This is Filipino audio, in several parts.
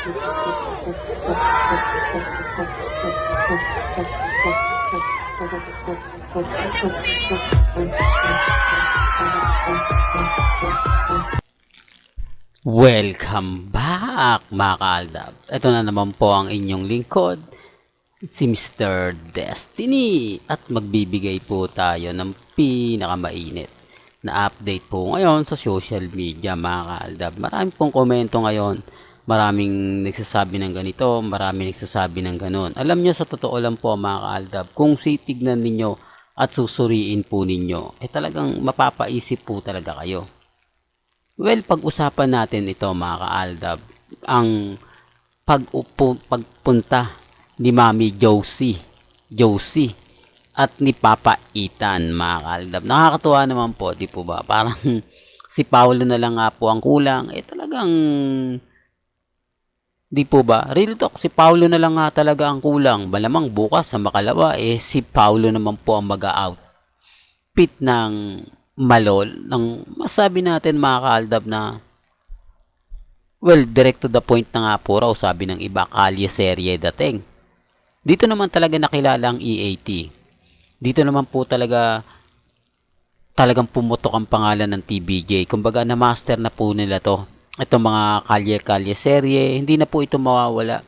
Welcome back mga kaaldab. Ito na naman po ang inyong lingkod, si Mr. Destiny. At magbibigay po tayo ng pinakamainit na update po ngayon sa social media mga kaaldab. Maraming pong komento ngayon. Maraming nagsasabi ng ganito, maraming nagsasabi ng ganon. Alam nyo, sa totoo lang po mga kaaldab, kung sitignan ninyo at susuriin po ninyo, talagang mapapaisip po talaga kayo. Well, pag-usapan natin ito mga kaaldab, ang pagpunta ni Mami Josie at ni Papa Ethan mga kaaldab. Nakakatuwa naman po, di po ba? Parang si Paolo na lang nga po ang kulang. Talagang, di po ba? Real talk, si Paolo na lang nga talaga ang kulang. Malamang bukas sa makalawa, si Paolo naman po ang mag-outfit ng malol, ng masabi natin mga kaaldab na, well, direct to the point na nga po raw, sabi ng iba, kalye serye dating. Dito naman talaga nakilala ang EAT. Dito naman po talagang pumutok ang pangalan ng TBJ. Kumbaga na master na po nila to. Itong mga kalye serye, hindi na po ito mawawala.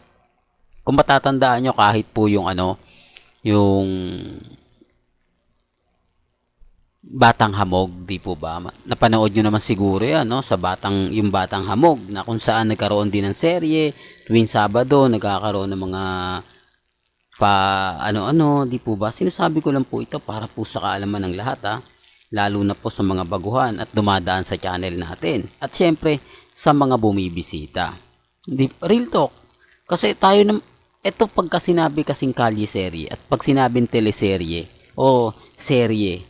Kung matatandaan nyo, kahit po yung yung Batang Hamog, di po ba? Napanood nyo naman siguro yan, no? Yung Batang Hamog, na kung saan nagkaroon din ng serye, tuwing Sabado, nagkakaroon ng mga di po ba? Sinasabi ko lang po ito para po sa kaalaman ng lahat, lalo na po sa mga baguhan at dumadaan sa channel natin. At syempre, sa mga bumibisita. Real talk. Kasi tayo, ito pagka sinabi kasing kalye serye, at pag sinabing teleserye, o serye,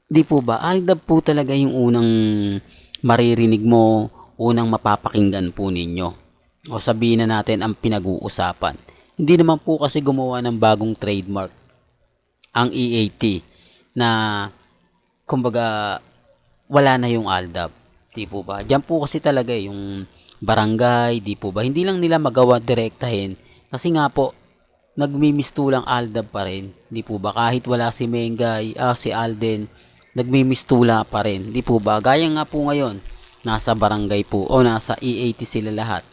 di po ba, aldab po talaga yung unang maririnig mo, unang mapapakinggan po ninyo. O sabihin na natin ang pinag-uusapan. Hindi naman po kasi gumawa ng bagong trademark ang EAT na kumbaga wala na yung aldab. Di po ba? Diyan po kasi talaga yung barangay, di po ba? Hindi lang nila magawa direktahin kasi nga po nagmimistulang aldab pa rin. Di po ba? Kahit wala si Mengay, si Alden, nagmimistula pa rin. Di po ba? Gaya nga po ngayon, nasa barangay po o nasa EAT sila lahat.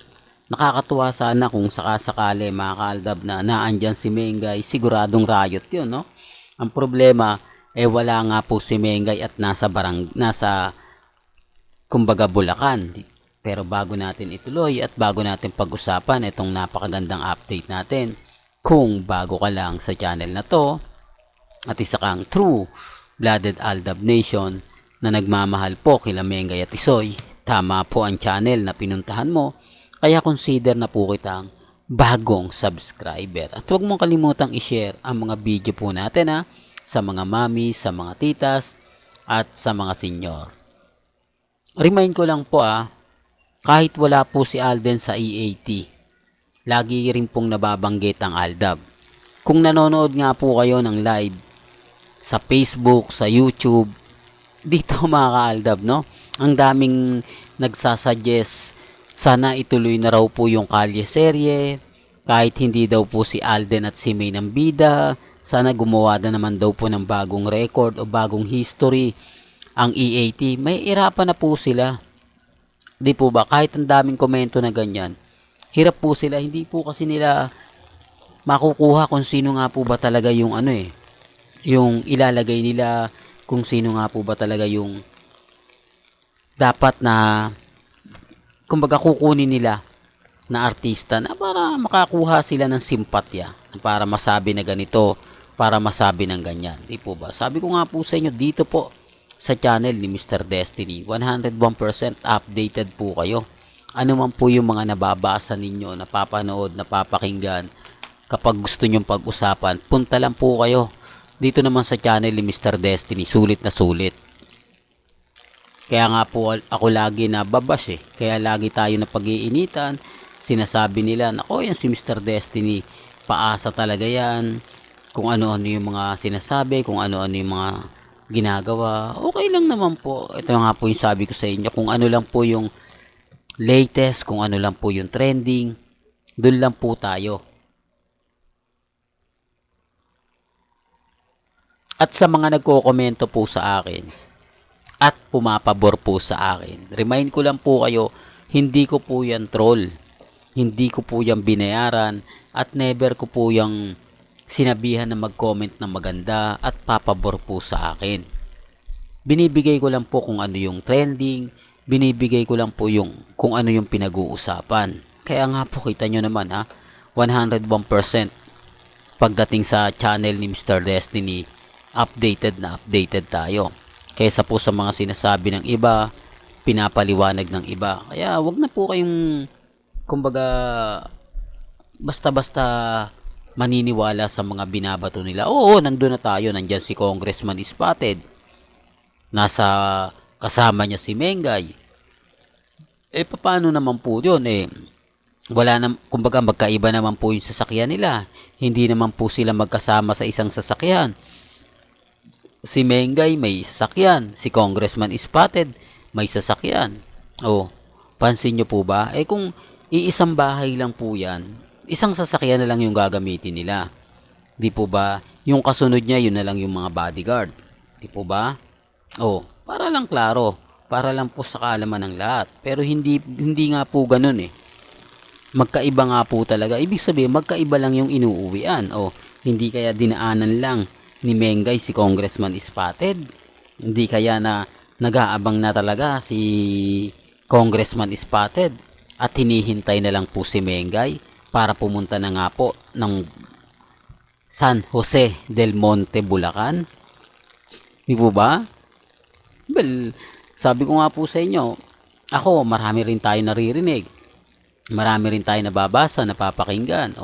Nakakatuwa sana kung sakasakali mga kaaldab na naandyan si Mengay, siguradong riot yun, no? Ang problema, wala nga po si Mengay at nasa kumbaga Bulacan. Pero bago natin ituloy at bago natin pag-usapan itong napakagandang update natin, kung bago ka lang sa channel na to, at isa kang true Blooded Aldab Nation na nagmamahal po kila Mengay at Isoy, tama po ang channel na pinuntahan mo, kaya consider na po kitang bagong subscriber. At huwag mong kalimutang i-share ang mga video po natin sa mga mami, sa mga titas, at sa mga senior. Remind ko lang po kahit wala po si Alden sa EAT, lagi rin pong nababanggit ang Aldab. Kung nanonood nga po kayo ng live sa Facebook, sa YouTube, dito mga kaaldab, no? Ang daming nagsasuggest, sana ituloy na raw po yung kalye serye, kahit hindi daw po si Alden at si May ng bida, sana gumawa na naman daw po ng bagong record o bagong history ang EAT. May irapan na po sila. Di po ba? Kahit ang daming komento na ganyan, hirap po sila, hindi po kasi nila makukuha kung sino nga po ba talaga yung yung ilalagay nila, kung sino nga po ba talaga yung dapat na kumbaga kukunin nila na artista na para makakuha sila ng simpatya, para masabi na ganito, para masabi ng ganyan. Di po ba? Sabi ko nga po sa inyo, dito po sa channel ni Mr. Destiny, 101% updated po kayo. Ano man po yung mga nababasa ninyo, napapanood, napapakinggan, kapag gusto nyong pag-usapan, punta lang po kayo dito naman sa channel ni Mr. Destiny, sulit na sulit. Kaya nga po ako lagi nababash kaya lagi tayo na pag-iinitan, sinasabi nila, nako yan si Mr. Destiny, paasa talaga yan, kung ano-ano yung mga sinasabi, kung ano-ano yung mga ginagawa, okay lang naman po. Ito nga po yung sabi ko sa inyo, kung ano lang po yung latest, kung ano lang po yung trending, dun lang po tayo. At sa mga nagko-komento po sa akin at pumapabor po sa akin, remind ko lang po kayo, hindi ko po yan troll. Hindi ko po yan binayaran at never ko po yung sinabihan na mag-comment na maganda at papabor po sa akin. Binibigay ko lang po kung ano yung trending, binibigay ko lang po yung kung ano yung pinag-uusapan. Kaya nga po kita nyo naman 101% pagdating sa channel ni Mr. Destiny, updated na updated tayo. Kaysa po sa mga sinasabi ng iba, pinapaliwanag ng iba. Kaya wag na po kayong kumbaga basta-basta maniniwala sa mga binabato nila. Oo, nandun na tayo. Nandyan si Congressman Spotted. Nasa kasama niya si Mengay. Paano naman po yun? Wala na, kumbaga magkaiba naman po yung sasakyan nila. Hindi naman po sila magkasama sa isang sasakyan. Si Mengay may sasakyan. Si Congressman Spotted may sasakyan. Pansin nyo po ba? Kung iisang bahay lang po yan, isang sasakyan na lang yung gagamitin nila. Di po ba? Yung kasunod niya, yun na lang yung mga bodyguard. Di po ba? Para lang klaro. Para lang po sa kaalaman ng lahat. Pero hindi nga po ganun Magkaiba nga po talaga. Ibig sabihin, magkaiba lang yung inuuwian. Hindi kaya dinaanan lang ni Mengay si Congressman Spotted? Hindi kaya na nag-aabang na talaga si Congressman Spotted at hinihintay na lang po si Mengay para pumunta na nga po ng San Jose del Monte, Bulacan? Di po ba? Well, sabi ko nga po sa inyo, ako, marami rin tayo naririnig. Marami rin tayo nababasa, napapakinggan.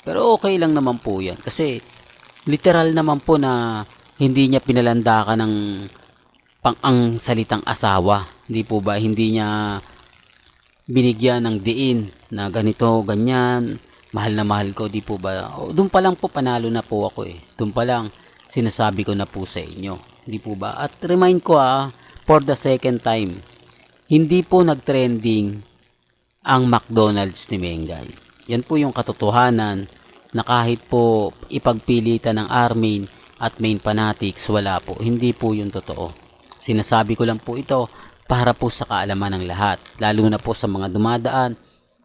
Pero okay lang naman po yan. Kasi, literal naman po na hindi niya pinalandakan ng ang salitang asawa. Hindi po ba? Hindi niya binigyan ng diin na ganito, ganyan, mahal na mahal ko. Di po ba? Doon pa lang po panalo na po ako Doon pa lang sinasabi ko na po sa inyo. Di po ba? At remind ko for the second time, hindi po nag-trending ang McDonald's ni Mengay. Yan po yung katotohanan na kahit po ipagpilitan ng Armin at main fanatics, wala po. Hindi po yung totoo. Sinasabi ko lang po ito para po sa kaalaman ng lahat, lalo na po sa mga dumadaan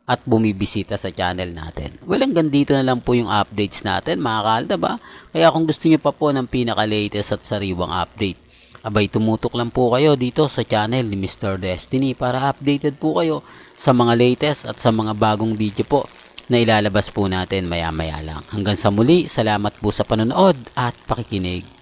at bumibisita sa channel natin. Well, hanggang dito na lang po yung updates natin, mga kaalda ba? Kaya kung gusto nyo pa po ng pinaka-latest at sariwang update, abay tumutok lang po kayo dito sa channel ni Mr. Destiny para updated po kayo sa mga latest at sa mga bagong video po na ilalabas po natin maya-maya lang. Hanggang sa muli, salamat po sa panonood at pakikinig.